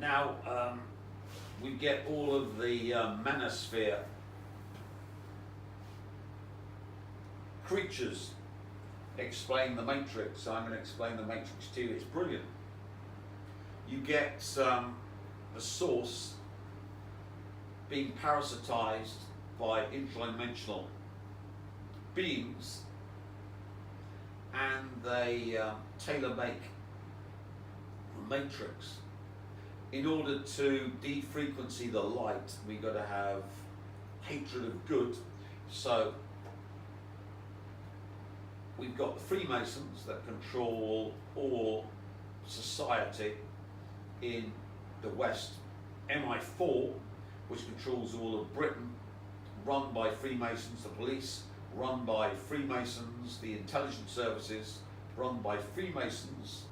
Now, we get all of the manosphere creatures explain the Matrix. I'm going to explain the Matrix to you. It's brilliant. You get the source being parasitized by interdimensional beings, and they tailor-make the Matrix. In order to defrequency the light, we got to have hatred of good. So we've got the Freemasons that control all society in the West, MI4, which controls all of Britain, run by Freemasons, the police run by Freemasons, the intelligence services run by Freemasons,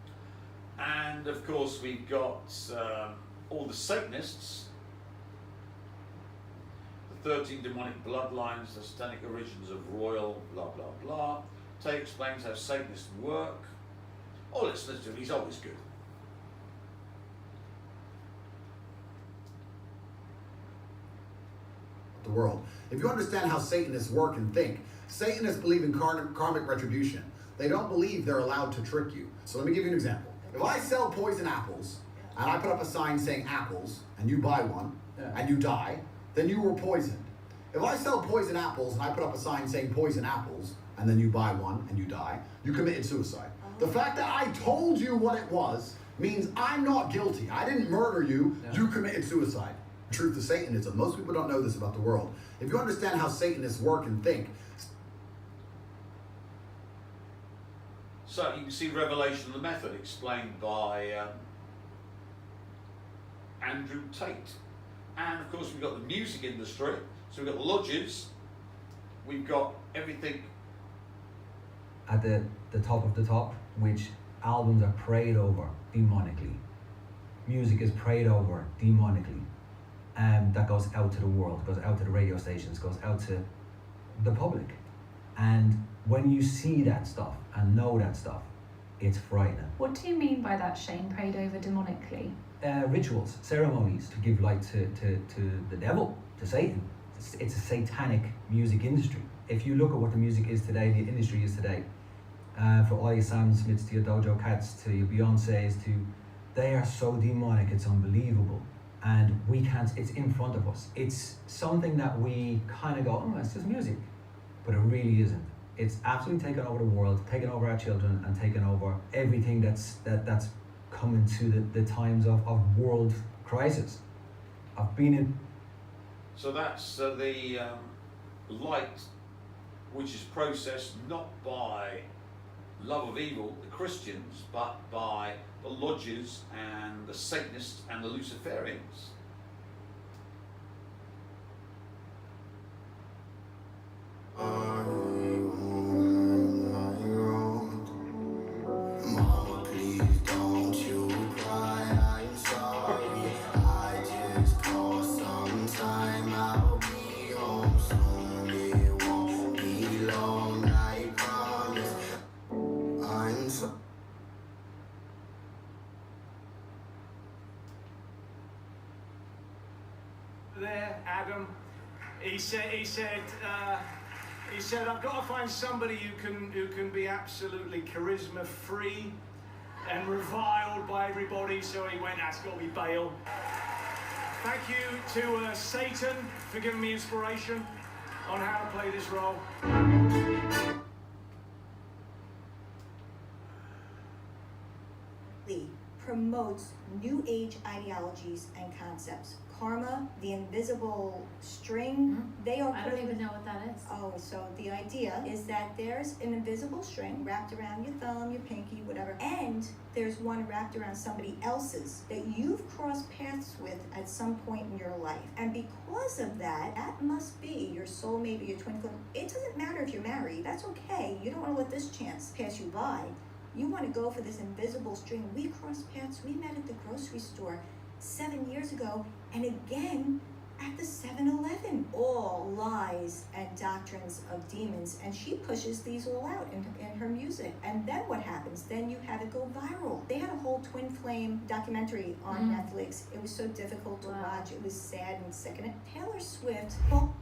and of course we've got all the Satanists, the 13 demonic bloodlines, the satanic origins of royal, blah blah blah. Tay explains how Satanists work. Oh, let's do it. He's always good. The world. If you understand how Satanists work and think, Satanists believe in karmic retribution. They don't believe they're allowed to trick you. So let me give you an example. If I sell poison apples, and I put up a sign saying apples, and you buy one, and you die, then you were poisoned. If I sell poison apples, and I put up a sign saying poison apples, and then you buy one, and you die, you committed suicide. The fact that I told you what it was means I'm not guilty. I didn't murder you, you committed suicide. Truth to Satanism. Most people don't know this about the world. If you understand how Satanists work and think. So you can see Revelation of the Method explained by Andrew Tate. And of course we've got the music industry. So we've got the lodges. We've got everything. At the top of the top, which albums are prayed over demonically. Music is prayed over demonically. That goes out to the world, goes out to the radio stations, goes out to the public. And when you see that stuff and know that stuff, it's frightening. What do you mean by that, Shane, prayed over demonically? Rituals, ceremonies to give light to the devil, to Satan. It's a satanic music industry. If you look at what the music is today, the industry is today, for all your Sam Smiths to your Dojo Cats to your Beyoncés they are so demonic, it's unbelievable. And we can't, it's in front of us. It's something that we kind of go, oh, it's just music. But it really isn't. It's absolutely taken over the world, taken over our children, and taken over everything that's coming to the times of world crisis. I've been in. So that's the light, which is processed not by love of evil, the Christians, but by the lodges and the Satanists and the Luciferians. Mama, please don't you cry, I'm sorry. I just call sometime, I'll be home soon. It won't be long, I promise. I'm sorry. There, Adam. He said, I've got to find somebody who can be absolutely charisma free and reviled by everybody. So he went, that's got to be Bale. Thank you to Satan for giving me inspiration on how to play this role. Promotes New Age ideologies and concepts. Karma, the invisible string, they are. I don't even know what that is. Oh, so the idea is that there's an invisible string wrapped around your thumb, your pinky, whatever, and there's one wrapped around somebody else's that you've crossed paths with at some point in your life. And because of that, that must be your soulmate or your twin flame. It doesn't matter if you're married. That's okay. You don't want to let this chance pass you by. You want to go for this invisible string. We crossed paths. We met at the grocery store 7 years ago, and again at the 7-Eleven. All lies and doctrines of demons, and she pushes these all out in her music. And then what happens? Then you have it go viral. They had a whole twin flame documentary on Netflix. It was so difficult to watch. It was sad and sickening. Taylor Swift, well,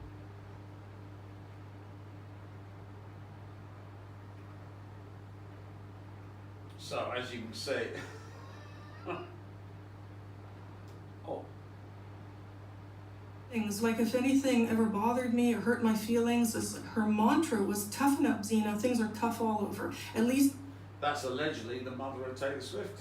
So, as you can see, oh, things. Like if anything ever bothered me or hurt my feelings, her mantra was toughen up, Zena. Things are tough all over. At least that's allegedly the mother of Taylor Swift.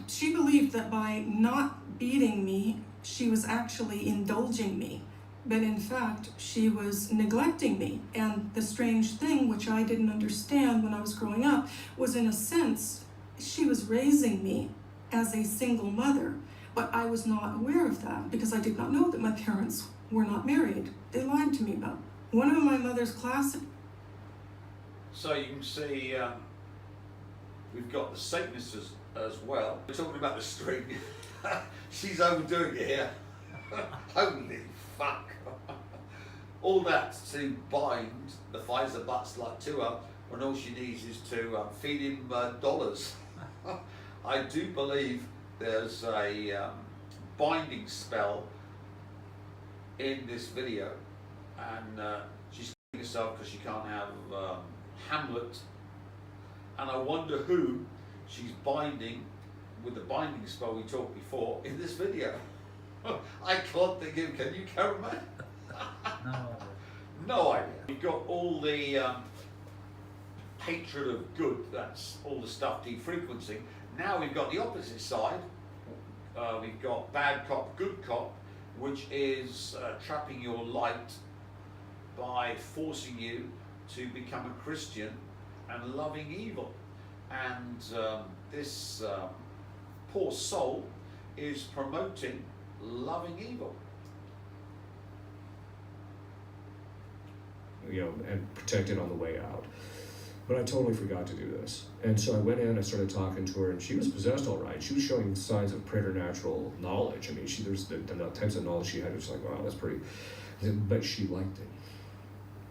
she believed that by not beating me, she was actually indulging me. But in fact, she was neglecting me. And the strange thing, which I didn't understand when I was growing up, was in a sense, she was raising me as a single mother. But I was not aware of that because I did not know that my parents were not married. They lied to me about it. One of my mother's classic. So you can see we've got the Satanists as well. We're talking about the string. She's overdoing it here. Holy fuck. All that to bind the Pfizer Buttslut to her when all she needs is to feed him dollars. I do believe there's a binding spell in this video, and she's killing herself because she can't have Hamlet, and I wonder who she's binding with the binding spell we talked before in this video. I can't think of, can you, Caramel? No idea. We've got all the hatred of good, that's all the stuff defrequencing. Now we've got the opposite side. We've got bad cop, good cop, which is trapping your light by forcing you to become a Christian and loving evil. And this poor soul is promoting loving evil. You know, and protected on the way out. But I totally forgot to do this. And so I went in, I started talking to her, and she was possessed all right. She was showing signs of preternatural knowledge. I mean, there's the types of knowledge she had. It was like, wow, that's pretty. But she liked it.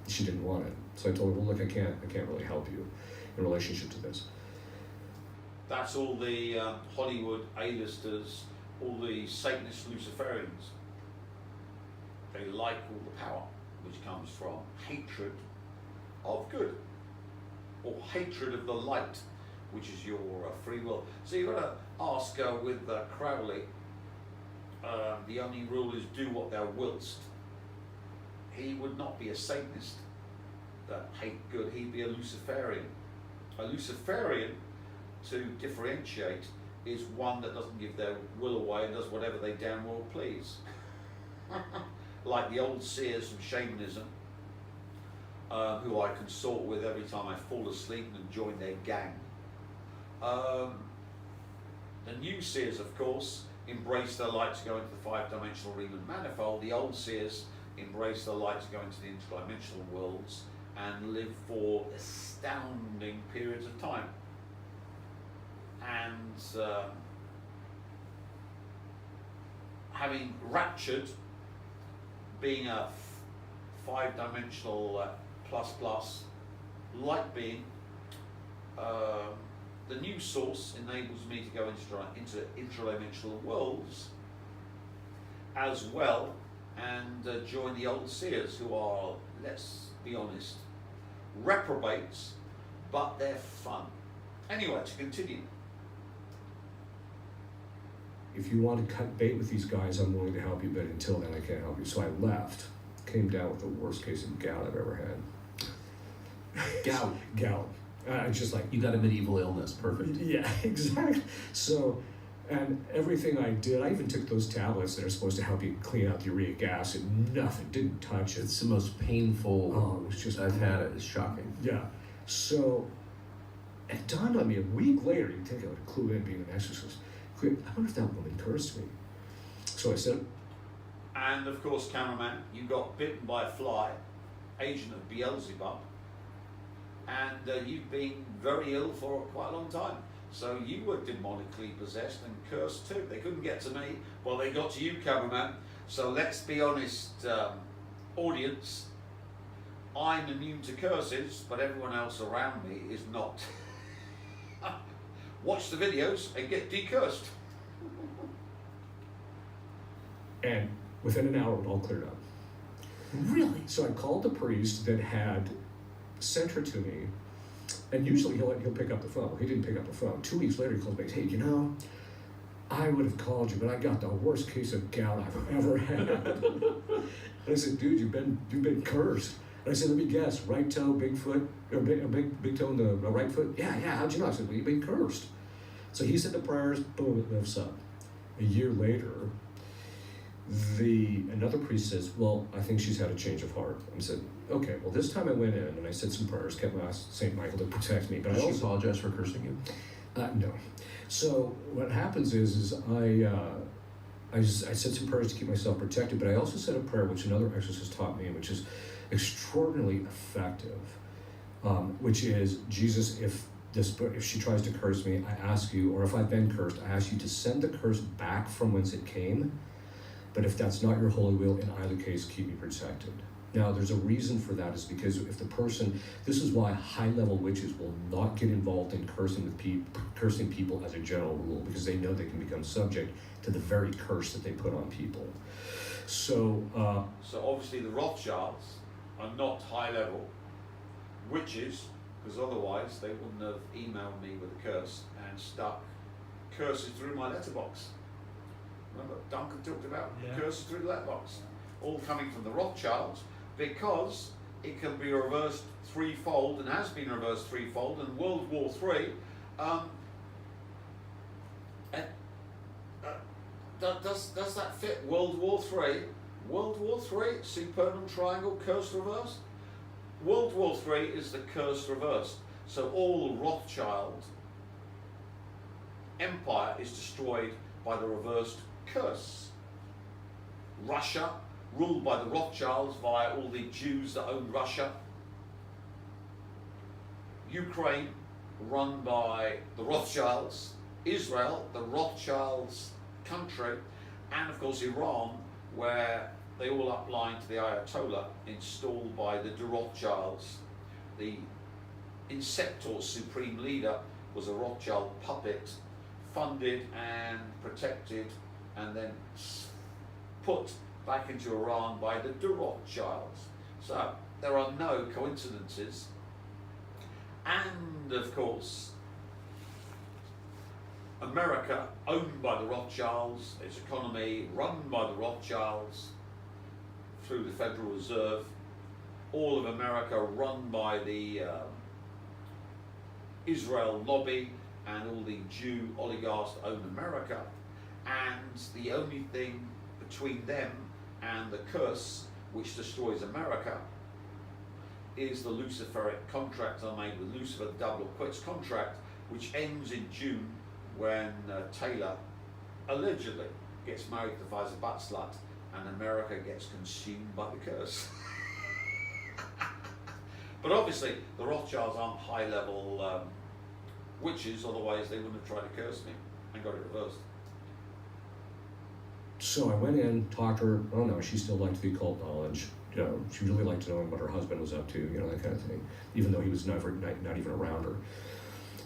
She didn't want it. So I told her, well, look, I can't really help you in relationship to this. That's all the Hollywood A-listers, all the Satanist Luciferians. They like all the power, which comes from hatred of good, or hatred of the light, which is your free will. So you've got to ask with Crowley, the only rule is do what thou willst. He would not be a Satanist that hate good, he'd be a Luciferian. A Luciferian, to differentiate, is one that doesn't give their will away and does whatever they damn well please. Like the old seers from shamanism, who I consort with every time I fall asleep and join their gang. The new seers, of course, embrace their light to go into the five-dimensional Riemann manifold. The old seers embrace their light to go into the interdimensional worlds and live for astounding periods of time. And having raptured, being a five-dimensional plus light being, the new source enables me to go into interdimensional worlds as well, and join the old seers, who are, let's be honest, reprobates, but they're fun. Anyway, to continue. If you want to cut bait with these guys, I'm willing to help you, but until then, I can't help you. So I left, came down with the worst case of gout I've ever had. Gout. Gout. Just like... You got a medieval illness, perfect. Yeah, exactly. So, and everything I did, I even took those tablets that are supposed to help you clean out the uric acid. Nothing, didn't touch it. It's the most painful it was just I've had it. It's shocking. Yeah. So, it dawned on me a week later, you'd think I would clue in being an exorcist. I wonder if that woman cursed me. So I said... And of course, cameraman, you got bitten by a fly, agent of Beelzebub, and you've been very ill for quite a long time. So you were demonically possessed and cursed too. They couldn't get to me. Well, they got to you, cameraman. So let's be honest, audience. I'm immune to curses, but everyone else around me is not. Watch the videos and get decursed. And within an hour, it all cleared up. Really? So I called the priest that had sent her to me, and usually he'll pick up the phone. He didn't pick up the phone. 2 weeks later, he calls me, hey, you know, I would have called you, but I got the worst case of gout I've ever had. And I said, dude, you've been cursed. And I said, let me guess, right toe, big foot, or big toe in the right foot? Yeah, how'd you know? I said, well, you've been cursed. So he said the prayers, boom, it lifts up. A year later, another priest says, well, I think she's had a change of heart. I said, okay, well, this time I went in and I said some prayers, kept my St. Michael to protect me. But Did I she also apologize for cursing you? no. So what happens is I said some prayers to keep myself protected, but I also said a prayer which another exorcist taught me, which is extraordinarily effective, which is, Jesus, if she tries to curse me, I ask you, or if I've been cursed, I ask you to send the curse back from whence it came. But if that's not your holy will, in either case, keep me protected. Now, there's a reason for that, is because if the person, this is why high-level witches will not get involved in cursing people as a general rule, because they know they can become subject to the very curse that they put on people. So obviously the Rothschilds are not high-level witches, because otherwise they wouldn't have emailed me with a curse and stuck curses through my letterbox. Remember, Duncan talked about curses through the letterbox, all coming from the Rothschilds, because it can be reversed threefold and has been reversed threefold. And World War III, does that fit World War III? World War III, supernal triangle, curse reversed. World War III is the curse reversed. So all Rothschild empire is destroyed by the reversed curse. Russia, ruled by the Rothschilds via all the Jews that own Russia. Ukraine, run by the Rothschilds. Israel, the Rothschilds country. And of course Iran, where they all upline to the Ayatollah, installed by the Rothschilds. The Inceptor supreme leader was a Rothschild puppet, funded and protected and then put back into Iran by the Rothschilds. So there are no coincidences. And of course, America, owned by the Rothschilds, its economy run by the Rothschilds through the Federal Reserve, all of America run by the Israel lobby and all the Jew oligarchs that own America. And the only thing between them and the curse which destroys America is the Luciferic contract I made with Lucifer, the double or quits contract, which ends in June when Taylor allegedly gets married to Pfizer Buttslut and America gets consumed by the curse. But obviously the Rothschilds aren't high-level witches, otherwise they wouldn't have tried to curse me and got it reversed. So I went in, talked to her. Oh no, she still liked the occult knowledge. You know, she really liked to know what her husband was up to, you know, that kind of thing, even though he was not even around her.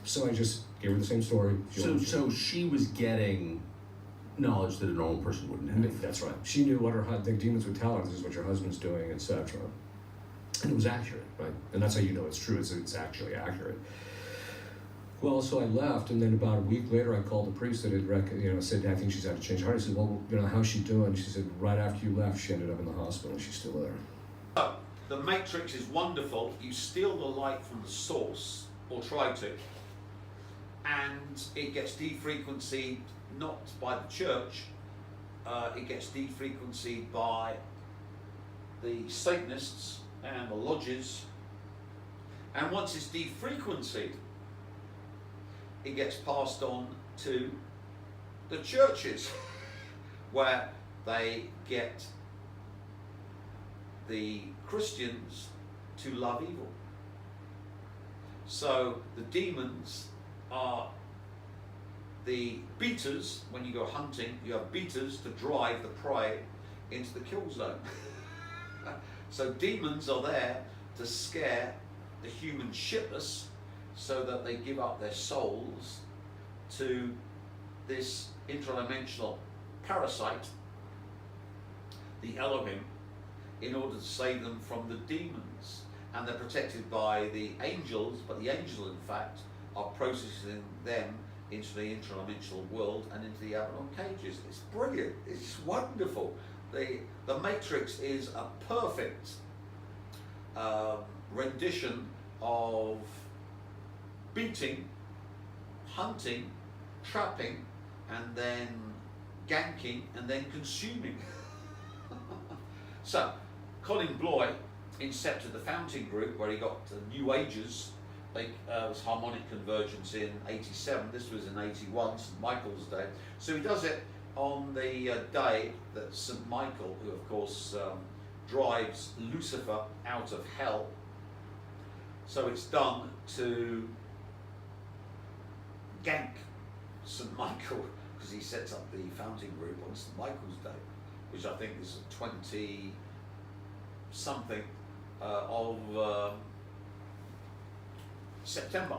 So I just gave her the same story. So she was getting knowledge that a normal person wouldn't have. That's right. She knew what the demons would tell her. This is what your husband's doing, etc. And it was accurate, right? And that's how you know it's true. It's actually accurate. Well, so I left, and then about a week later, I called the priest that had said, I think she's had a change of heart. I said, well, you know, how's she doing? She said, right after you left, she ended up in the hospital, and she's still there. So, the matrix is wonderful. You steal the light from the source, or try to, and it gets defrequencied not by the church, it gets defrequencied by the Satanists and the lodges, and once it's defrequencied, it gets passed on to the churches, where they get the Christians to love evil. So the demons are the beaters, when you go hunting, you have beaters to drive the prey into the kill zone. So demons are there to scare the human shitless so that they give up their souls to this intradimensional parasite, the Elohim, in order to save them from the demons. And they're protected by the angels, but the angels in fact are processing them into the intradimensional world and into the abnormal cages. It's brilliant, it's wonderful. The Matrix is a perfect rendition of beating, hunting, trapping, and then ganking, and then consuming. So, Colin Bloy incepted the Fountain Group, where he got New Agers. It was harmonic convergence in '87. This was in '81, St. Michael's Day. So he does it on the day that St. Michael, who of course drives Lucifer out of hell. So it's done to gank St. Michael, because he sets up the Fountain Group on St. Michael's Day, which I think is 20 something of September.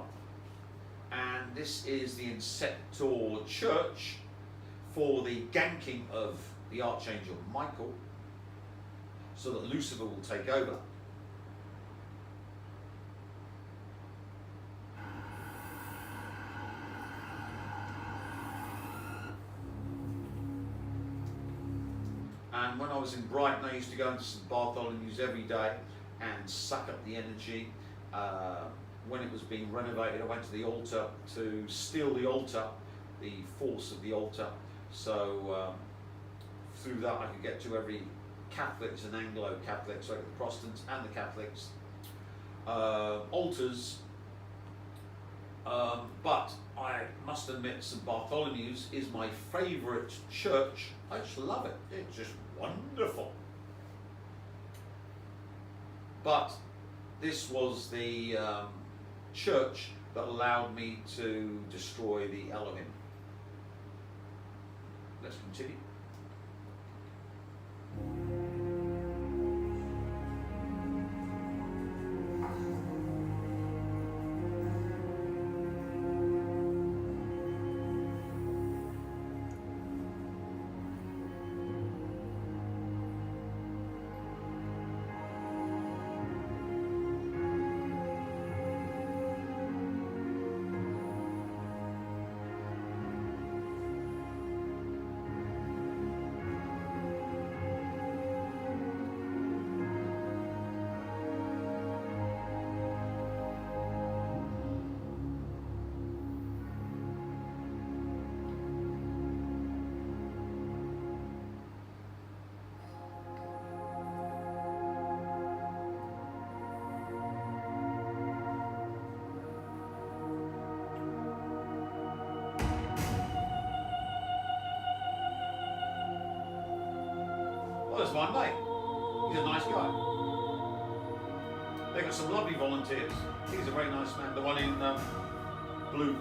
And this is the Inceptor Church for the ganking of the Archangel Michael, so that Lucifer will take over. And when I was in Brighton, I used to go into St. Bartholomew's every day and suck up the energy. When it was being renovated, I went to the altar to steal the altar, the force of the altar. So through that I could get to every Catholics and Anglo-Catholics, so the Protestants and the Catholics, altars. But I must admit, St. Bartholomew's is my favourite church. I just love it. It's just wonderful. But this was the church that allowed me to destroy the Elohim. Let's continue. Well, that's my mate. He's a nice guy. They've got some lovely volunteers. He's a very nice man. The one in blue.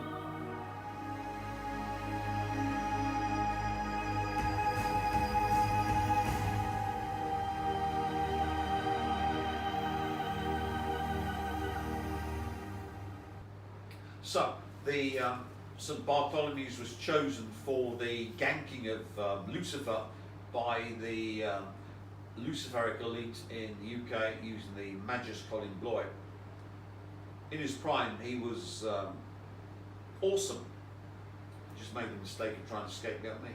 So, the St. Bartholomew's was chosen for the ganking of Lucifer by the Luciferic elite in the UK using the Magus Colin Bloy. In his prime, he was awesome. Just made the mistake of trying to scapegoat me.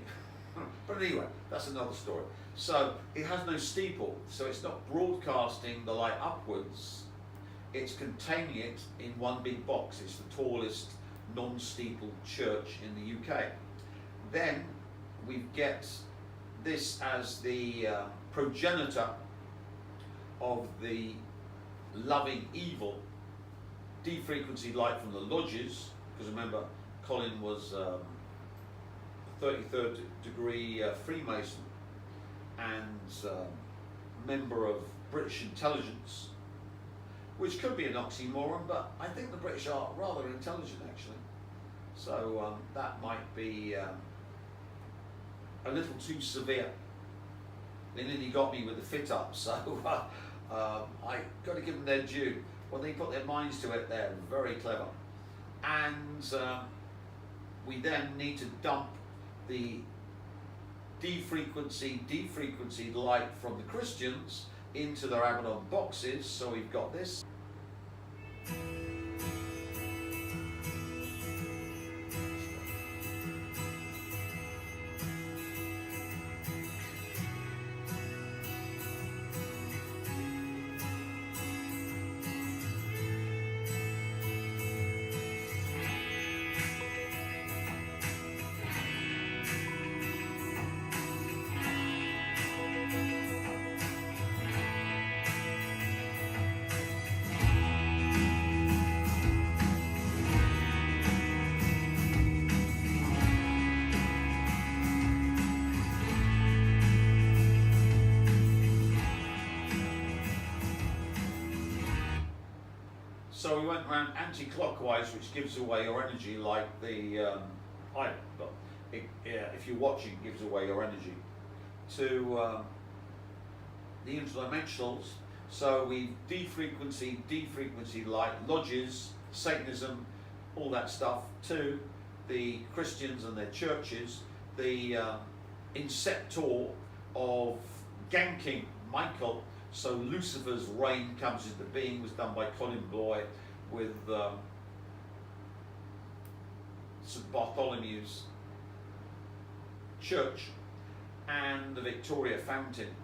But anyway, that's another story. So, it has no steeple, so it's not broadcasting the light upwards. It's containing it in one big box. It's the tallest non-steepled church in the UK. Then we get this as the progenitor of the loving evil, D-frequency light from the lodges, because remember, Colin was a 33rd degree Freemason and member of British intelligence, which could be an oxymoron, but I think the British are rather intelligent actually. So that might be a little too severe. They nearly got me with the fit up, so I got to give them their due. When they put their minds to it, they're very clever. And we then need to dump the D-frequency light from the Christians into their Abaddon boxes. So we've got this. So we went around anti-clockwise, which gives away your energy, like the if you're watching, it gives away your energy, to the interdimensionals. So we D-frequency light, lodges, Satanism, all that stuff, to the Christians and their churches. The inceptor of ganking Michael. So Lucifer's reign comes into being, was done by Colin Bloy with St Bartholomew's Church and the Victoria Fountain,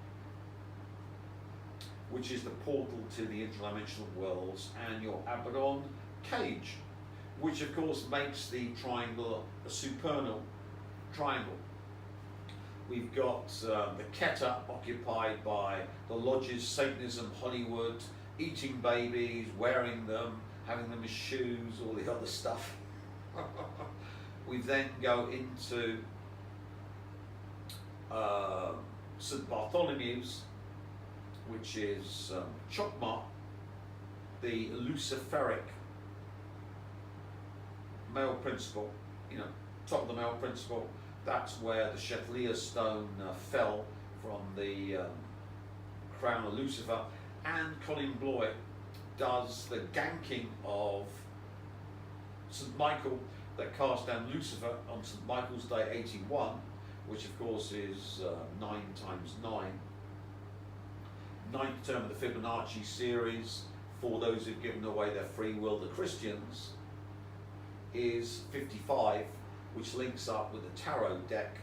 which is the portal to the interdimensional worlds, and your Abaddon cage, which of course makes the triangle a supernal triangle. We've got the Keter occupied by the lodges, Satanism, Hollywood, eating babies, wearing them, having them as shoes, all the other stuff. We then go into St Bartholomew's, which is Chokmah, the Luciferic male principle, top of the male principle. That's where the Chatelier stone fell from the crown of Lucifer. And Colin Bloy does the ganking of St Michael that cast down Lucifer on St Michael's Day 81, which of course is 9 times 9. Ninth term of the Fibonacci series, for those who've given away their free will, the Christians, is 55, which links up with the tarot deck.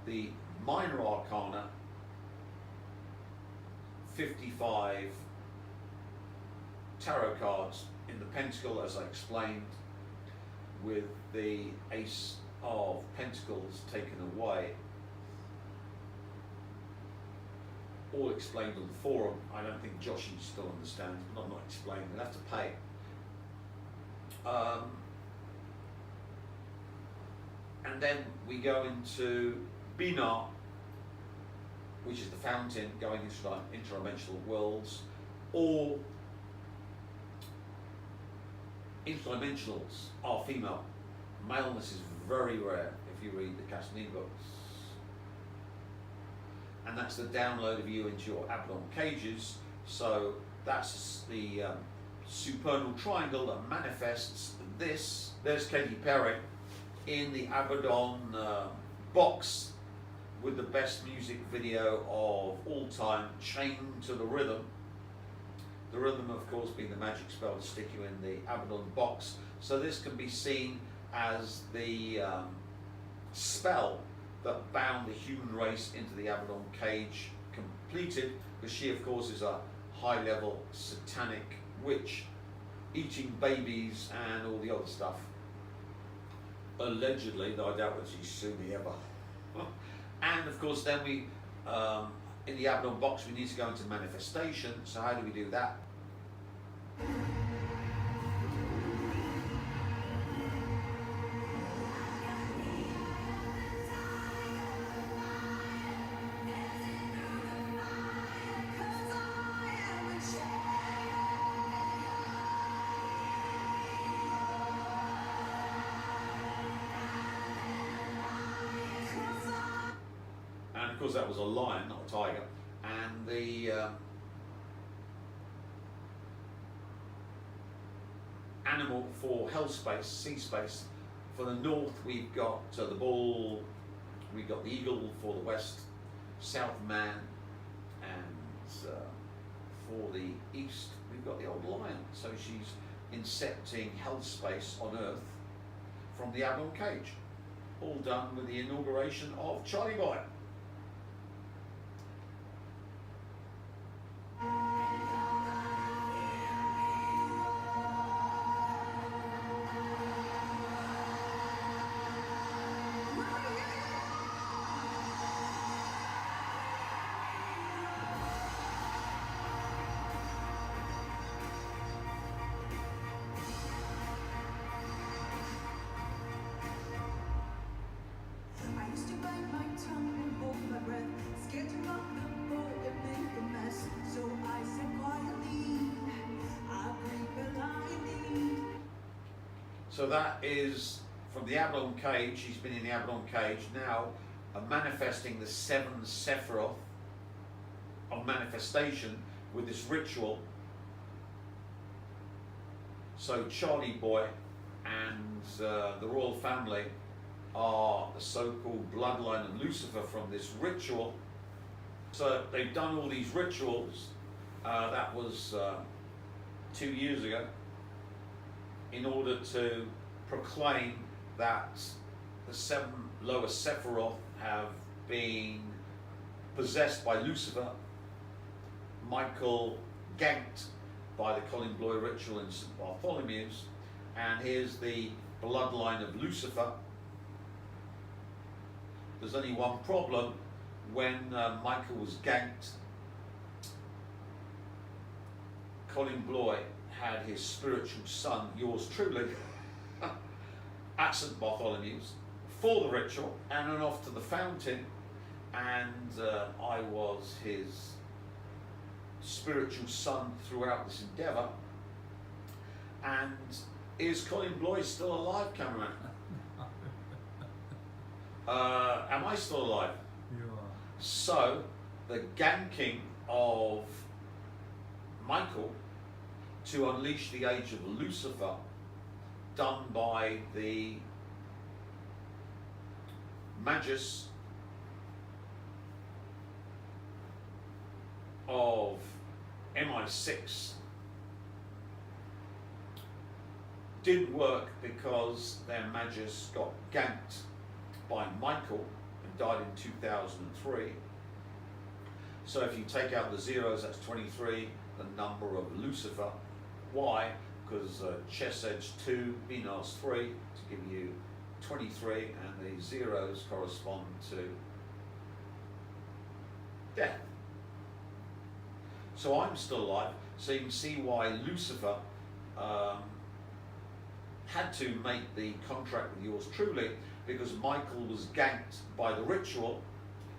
The minor arcana, 55 tarot cards in the pentacle, as I explained, with the ace of pentacles taken away. All explained on the forum. I don't think Joshy still understands. I'm not explaining, they'll have to pay. And then we go into Binah, which is the fountain going into interdimensional worlds. All interdimensionals are female. Maleness is very rare if you read the Castaneda books. And that's the download of you into your Abaddon cages. So that's the supernal triangle that manifests this. There's Katy Perry in the Abaddon box with the best music video of all time, Chained to the Rhythm. The rhythm, of course, being the magic spell to stick you in the Abaddon box. So this can be seen as the spell that bound the human race into the Abaddon cage completed, because she, of course, is a high-level satanic witch, eating babies and all the other stuff. Allegedly, though I doubt that she's sued me ever. And of course, then we, in the Abaddon box, we need to go into manifestation. So how do we do that? course that was a lion, not a tiger. And the animal for hell space, sea space. For the north, we've got the bull, we've got the eagle. For the west, south man, and for the east, we've got the old lion. So she's incepting hell space on earth from the Avalon cage. All done with the inauguration of Charlie Boy. I used to bite my tongue and hold my breath, scared to rock the boat and make a mess. So I said quietly, I'll creep blindly. So that is from the Avalon cage. She's been in the Avalon cage now, manifesting the 7 Sephiroth of manifestation with this ritual. So Charlie Boy and the royal family are the so-called bloodline of Lucifer from this ritual. So they've done all these rituals. That was 2 years ago, in order to proclaim that the 7 lower Sephiroth have been possessed by Lucifer. Michael ganked by the Colin Bloy ritual in St. Bartholomew's, and here's the bloodline of Lucifer. There's only one problem. When Michael was ganked, Colin Bloy had his spiritual son, yours truly, at St. Bartholomew's for the ritual, and then off to the fountain, and I was his spiritual son throughout this endeavour. And is Colin Bloy still alive, cameraman? Am I still alive? You are. So, the ganking of Michael to unleash the age of Lucifer, done by the Magus of MI6, didn't work because their Magus got ganked by Michael and died in 2003. So if you take out the zeros, that's 23, the number of Lucifer. Why? Because chess edge 2, binars 3 to give you 23, and the zeros correspond to death. So I'm still alive, so you can see why Lucifer had to make the contract with yours truly, because Michael was ganked by the ritual.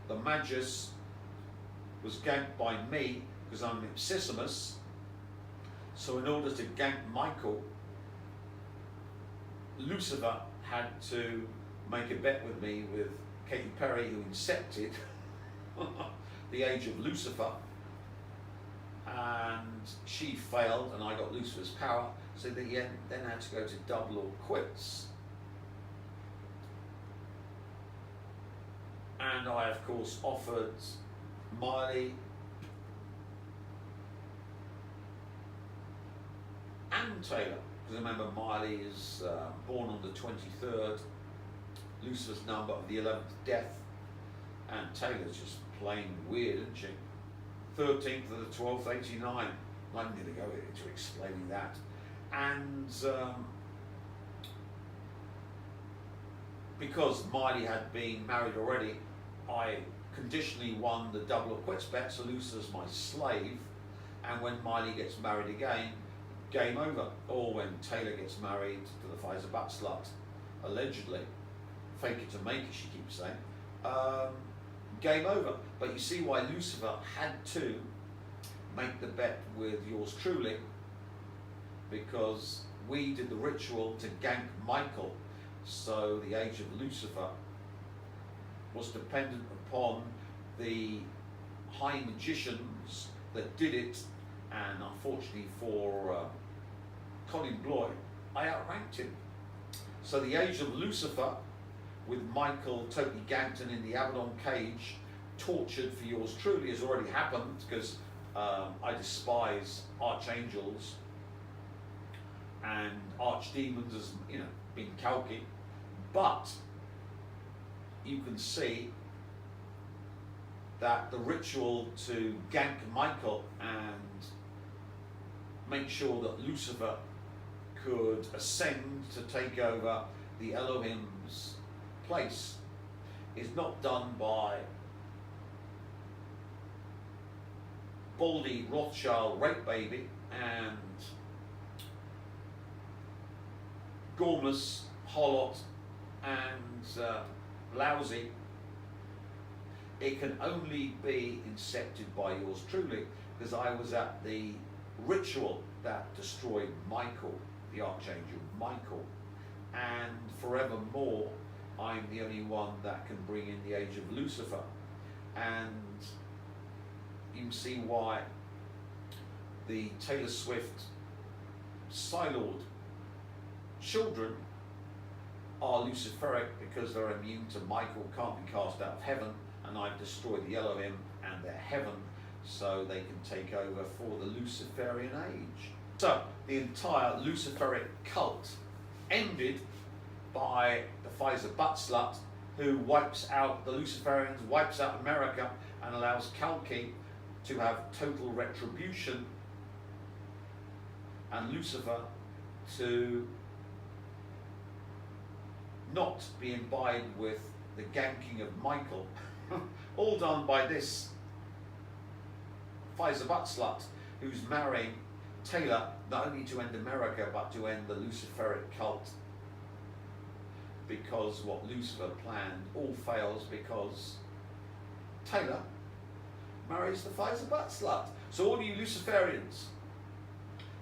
The Magus was ganked by me because I'm Ipsissimus. So in order to gank Michael, Lucifer had to make a bet with me, with Katy Perry, who incepted the age of Lucifer, and she failed and I got Lucifer's power, so they then had to go to double or quits. And I, of course, offered Miley and Taylor, because remember Miley is born on the 23rd, Lucifer's number of the 11th death, and Taylor's just plain weird, isn't she? 13th of the 12th, 89. I'm going to go into explaining that. And because Miley had been married already, I conditionally won the double or quits bet, so Lucifer's my slave, and when Miley gets married again, game over. Or when Taylor gets married to the Pfizer Buttslut, allegedly, fake it to make it, she keeps saying, game over. But you see why Lucifer had to make the bet with yours truly, because we did the ritual to gank Michael, so the age of Lucifer was dependent upon the high magicians that did it, and unfortunately for Colin Bloy, I outranked him. So the age of Lucifer, with Michael totally ganked and in the Abaddon cage, tortured for yours truly, has already happened, because I despise archangels and archdemons as, you know, being calky. But you can see that the ritual to gank Michael and make sure that Lucifer could ascend to take over the Elohim's place is not done by Baldy Rothschild rape baby and Gormus, Holot and Lousy. It can only be incepted by yours truly, because I was at the ritual that destroyed Michael, the Archangel Michael, and forevermore I'm the only one that can bring in the age of Lucifer. And you can see why the Taylor Swift Psylord children are Luciferic, because they're immune to Michael, can't be cast out of heaven, and I've destroyed the Elohim and their heaven, so they can take over for the Luciferian age. So the entire Luciferic cult ended by the Pfizer Buttslut, who wipes out the Luciferians, wipes out America, and allows Kalki to have total retribution, and Lucifer to not be imbibed with the ganking of Michael. All done by this Pfizer Buttslut, who's marrying Taylor not only to end America but to end the Luciferic cult, because what Lucifer planned all fails because Taylor marries the Pfizer Buttslut. So all you Luciferians,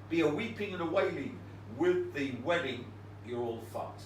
be a weeping and a wailing with the wedding, you're all fucked.